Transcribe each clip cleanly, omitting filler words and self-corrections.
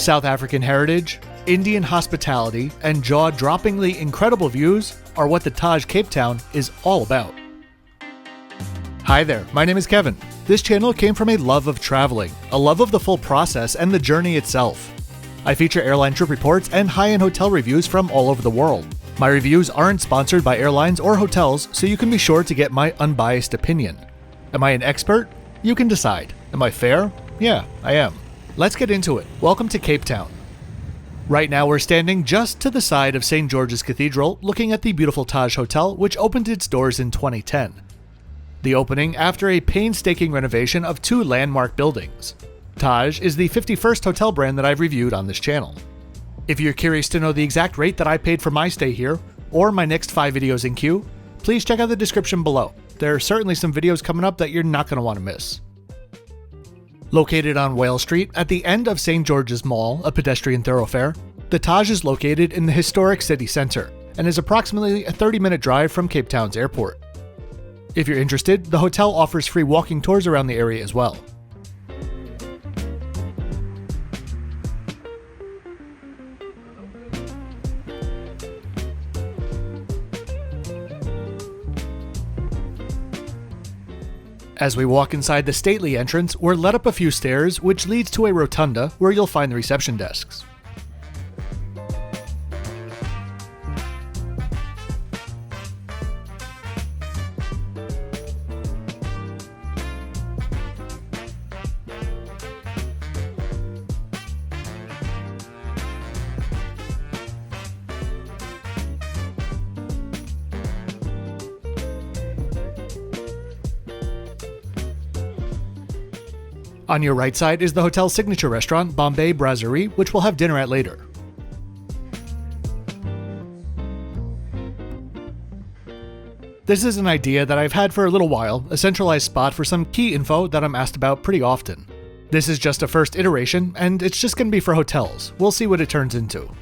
South African heritage, Indian hospitality, and jaw-droppingly incredible views are what the Taj Cape Town is all about. Hi there, my name is Kevin. This channel came from a love of traveling, a love of the full process and the journey itself. I feature airline trip reports and high-end hotel reviews from all over the world. My reviews aren't sponsored by airlines or hotels, so you can be sure to get my unbiased opinion. Am I an expert? You can decide. Am I fair? Yeah, I am. Let's get into it. Welcome to Cape Town. Right now we're standing just to the side of St. George's Cathedral, looking at the beautiful Taj Hotel, which opened its doors in 2010. The opening after a painstaking renovation of two landmark buildings. Taj is the 51st hotel brand that I've reviewed on this channel. If you're curious to know the exact rate that I paid for my stay here, or my next 5 videos in queue, please check out the description below. There are certainly some videos coming up that you're not going to want to miss. Located on Whale Street at the end of St. George's Mall, a pedestrian thoroughfare, the Taj is located in the historic city center and is approximately a 30-minute drive from Cape Town's airport. If you're interested, the hotel offers free walking tours around the area as well. As we walk inside the stately entrance, we're led up a few stairs, which leads to a rotunda where you'll find the reception desks. On your right side is the hotel's signature restaurant, Bombay Brasserie, which we'll have dinner at later. This is an idea that I've had for a little while, a centralized spot for some key info that I'm asked about pretty often. This is just a first iteration, and it's just going to be for hotels. We'll see what it turns into.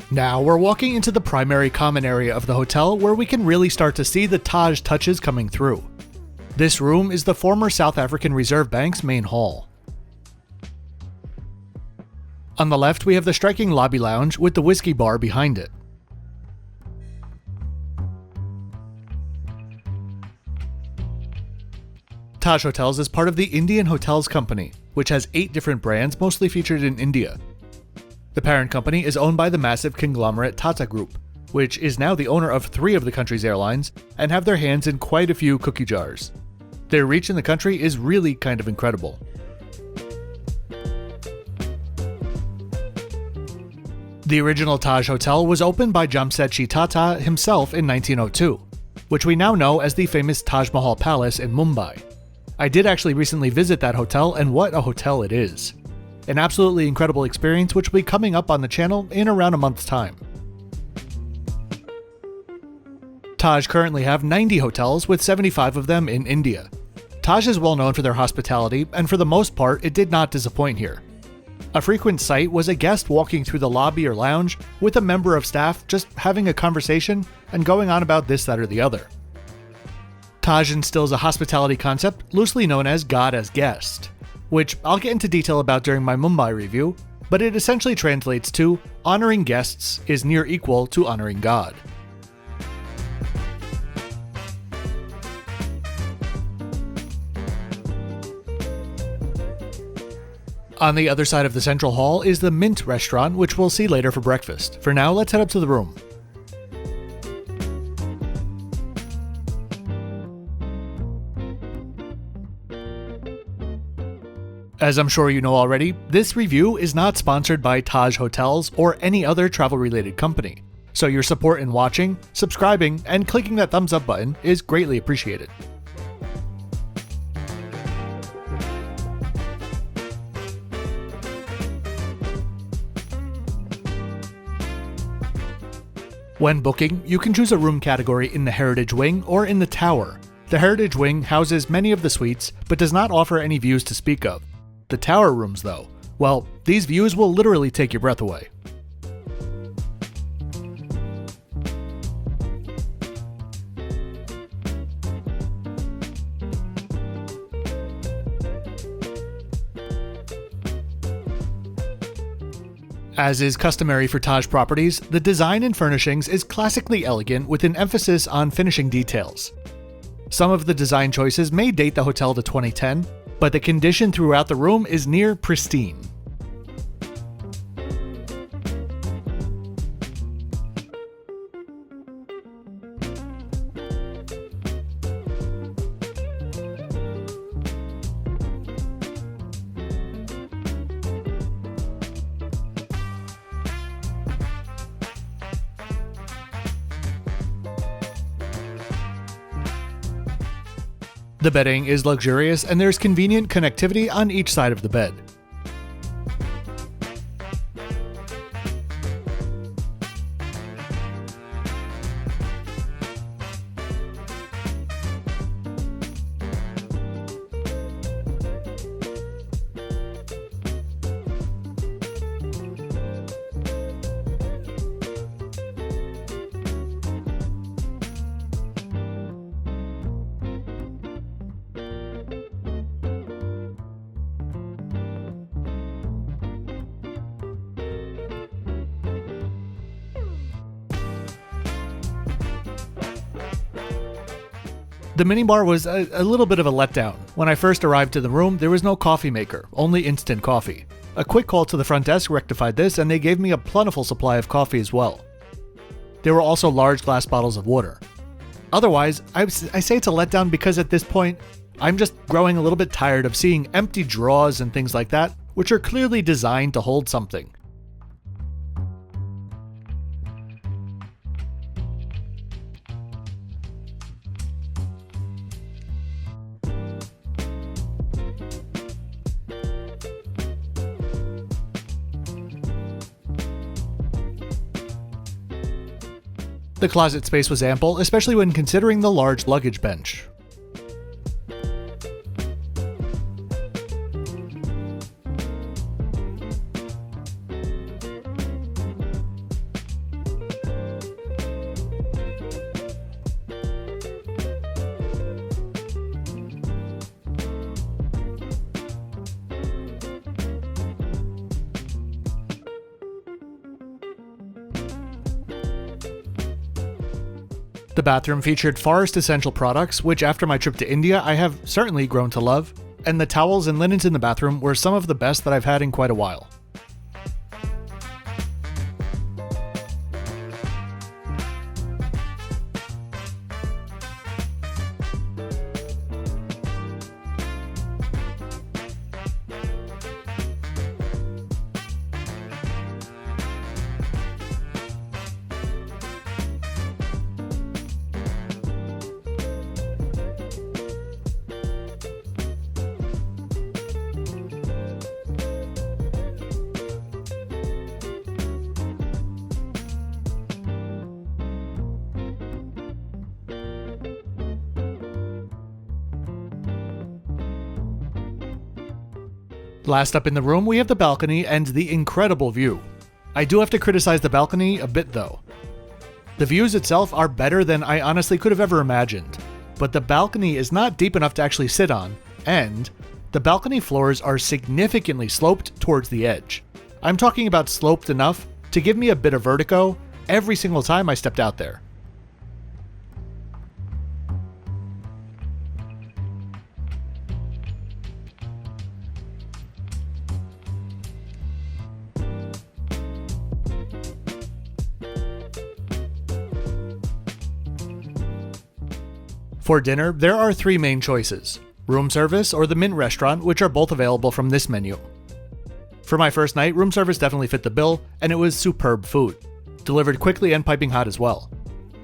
Now we're walking into the primary common area of the hotel where we can really start to see the Taj touches coming through. This room is the former South African Reserve Bank's main hall. On the left we have the striking lobby lounge with the whiskey bar behind it. Taj Hotels is part of the Indian Hotels Company, which has 8 different brands mostly featured in India. The parent company is owned by the massive conglomerate Tata Group, which is now the owner of 3 of the country's airlines and have their hands in quite a few cookie jars. Their reach in the country is really kind of incredible. The original Taj Hotel was opened by Jamsetji Tata himself in 1902, which we now know as the famous Taj Mahal Palace in Mumbai. I did actually recently visit that hotel, and what a hotel it is. An absolutely incredible experience which will be coming up on the channel in around a month's time. Taj currently have 90 hotels with 75 of them in India. Taj is well known for their hospitality, and for the most part it did not disappoint here. A frequent sight was a guest walking through the lobby or lounge with a member of staff just having a conversation and going on about this, that, or the other. Taj instills a hospitality concept loosely known as God as Guest, which I'll get into detail about during my Mumbai review, but it essentially translates to honoring guests is near equal to honoring God. On the other side of the central hall is the Mint restaurant, which we'll see later for breakfast. For now, let's head up to the room. As I'm sure you know already, this review is not sponsored by Taj Hotels or any other travel-related company, so your support in watching, subscribing, and clicking that thumbs up button is greatly appreciated. When booking, you can choose a room category in the Heritage Wing or in the Tower. The Heritage Wing houses many of the suites, but does not offer any views to speak of. The Tower rooms, though, Well, these views will literally take your breath away. As is customary for Taj properties, the design and furnishings is classically elegant with an emphasis on finishing details. Some of the design choices may date the hotel to 2010, but the condition throughout the room is near pristine. The bedding is luxurious and there's convenient connectivity on each side of the bed. The minibar was a little bit of a letdown. When I first arrived to the room, there was no coffee maker, only instant coffee. A quick call to the front desk rectified this, and they gave me a plentiful supply of coffee as well. There were also large glass bottles of water. Otherwise, I say it's a letdown because at this point, I'm just growing a little bit tired of seeing empty drawers and things like that, which are clearly designed to hold something. The closet space was ample, especially when considering the large luggage bench. The bathroom featured Forest Essential products, which after my trip to India I have certainly grown to love, and the towels and linens in the bathroom were some of the best that I've had in quite a while. Last up in the room, we have the balcony and the incredible view. I do have to criticize the balcony a bit though. The views itself are better than I honestly could have ever imagined, but the balcony is not deep enough to actually sit on, and the balcony floors are significantly sloped towards the edge. I'm talking about sloped enough to give me a bit of vertigo every single time I stepped out there. For dinner, there are three main choices: room service or the Minh restaurant, which are both available from this menu. For my first night, room service definitely fit the bill, and it was superb food, delivered quickly and piping hot as well.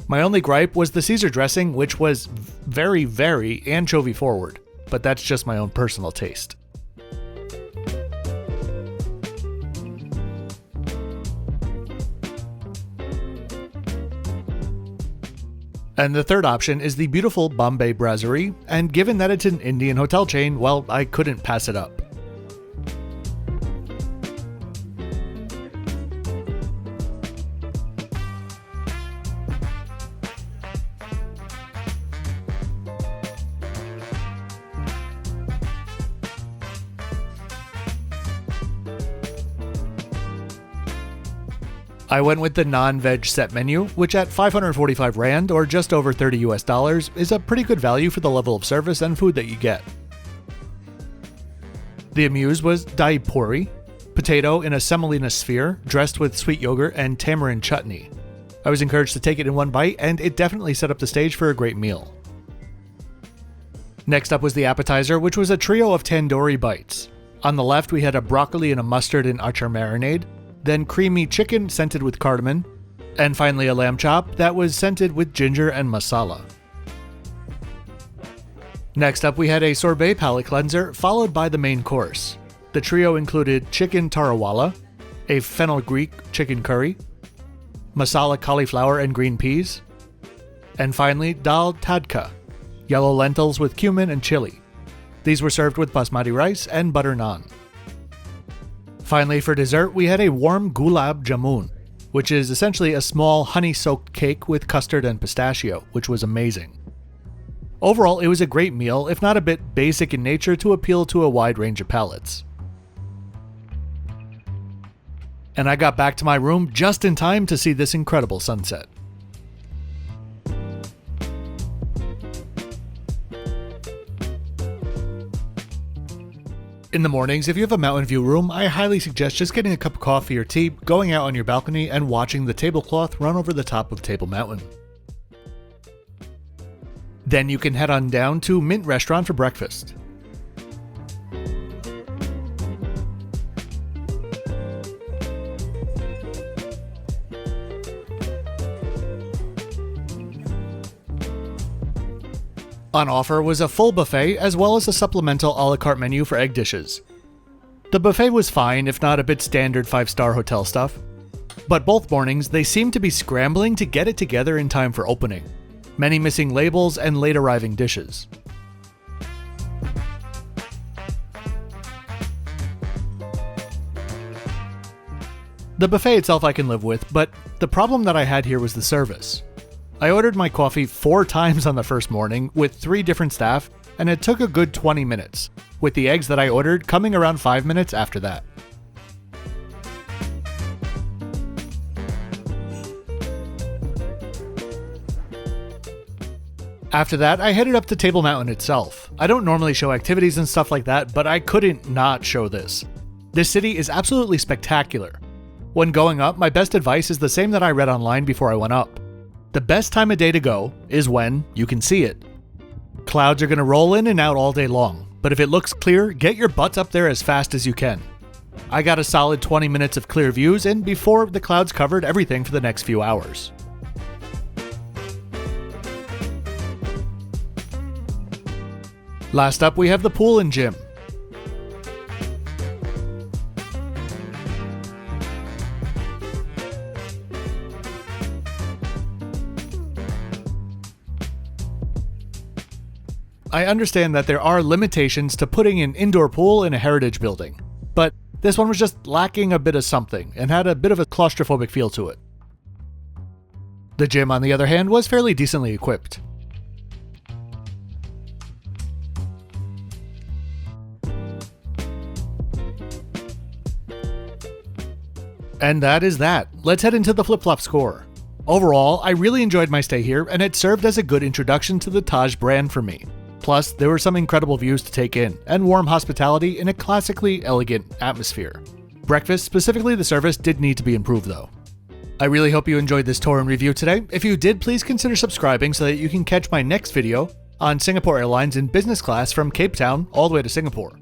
My only gripe was the Caesar dressing, which was very, very anchovy forward, but that's just my own personal taste. And the third option is the beautiful Bombay Brasserie, and given that it's an Indian hotel chain, well, I couldn't pass it up. I went with the non-veg set menu, which at 545 Rand or just over $30 US is a pretty good value for the level of service and food that you get. The amuse was dai puri, potato in a semolina sphere dressed with sweet yogurt and tamarind chutney. I was encouraged to take it in one bite, and it definitely set up the stage for a great meal. Next up was the appetizer, which was a trio of tandoori bites. On the left, we had a broccoli and a mustard and achar marinade, then creamy chicken scented with cardamom, and finally a lamb chop that was scented with ginger and masala. Next up, we had a sorbet palate cleanser, followed by the main course. The trio included chicken tarawala, a fenugreek chicken curry, masala cauliflower and green peas, and finally dal tadka, yellow lentils with cumin and chili. These were served with basmati rice and butter naan. Finally, for dessert, we had a warm gulab jamun, which is essentially a small honey-soaked cake with custard and pistachio, which was amazing. Overall, it was a great meal, if not a bit basic in nature to appeal to a wide range of palates. And I got back to my room just in time to see this incredible sunset. In the mornings, if you have a mountain view room, I highly suggest just getting a cup of coffee or tea, going out on your balcony, and watching the tablecloth run over the top of Table Mountain. Then you can head on down to Mint Restaurant for breakfast. On offer was a full buffet as well as a supplemental a la carte menu for egg dishes. The buffet was fine, if not a bit standard 5-star hotel stuff. But both mornings, they seemed to be scrambling to get it together in time for opening. Many missing labels and late arriving dishes. The buffet itself I can live with, but the problem that I had here was the service. I ordered my coffee 4 times on the first morning with 3 different staff, and it took a good 20 minutes, with the eggs that I ordered coming around 5 minutes after that. After that, I headed up to Table Mountain itself. I don't normally show activities and stuff like that, but I couldn't not show this. This city is absolutely spectacular. When going up, my best advice is the same that I read online before I went up. The best time of day to go is when you can see it. Clouds are going to roll in and out all day long, but if it looks clear, get your butts up there as fast as you can. I got a solid 20 minutes of clear views in before the clouds covered everything for the next few hours. Last up, we have the pool and gym. I understand that there are limitations to putting an indoor pool in a heritage building, but this one was just lacking a bit of something and had a bit of a claustrophobic feel to it. The gym, on the other hand, was fairly decently equipped. And that is that. Let's head into the flip-flop score. Overall, I really enjoyed my stay here, and it served as a good introduction to the Taj brand for me. Plus, there were some incredible views to take in, and warm hospitality in a classically elegant atmosphere. Breakfast, specifically the service, did need to be improved though. I really hope you enjoyed this tour and review today. If you did, please consider subscribing so that you can catch my next video on Singapore Airlines in business class from Cape Town all the way to Singapore.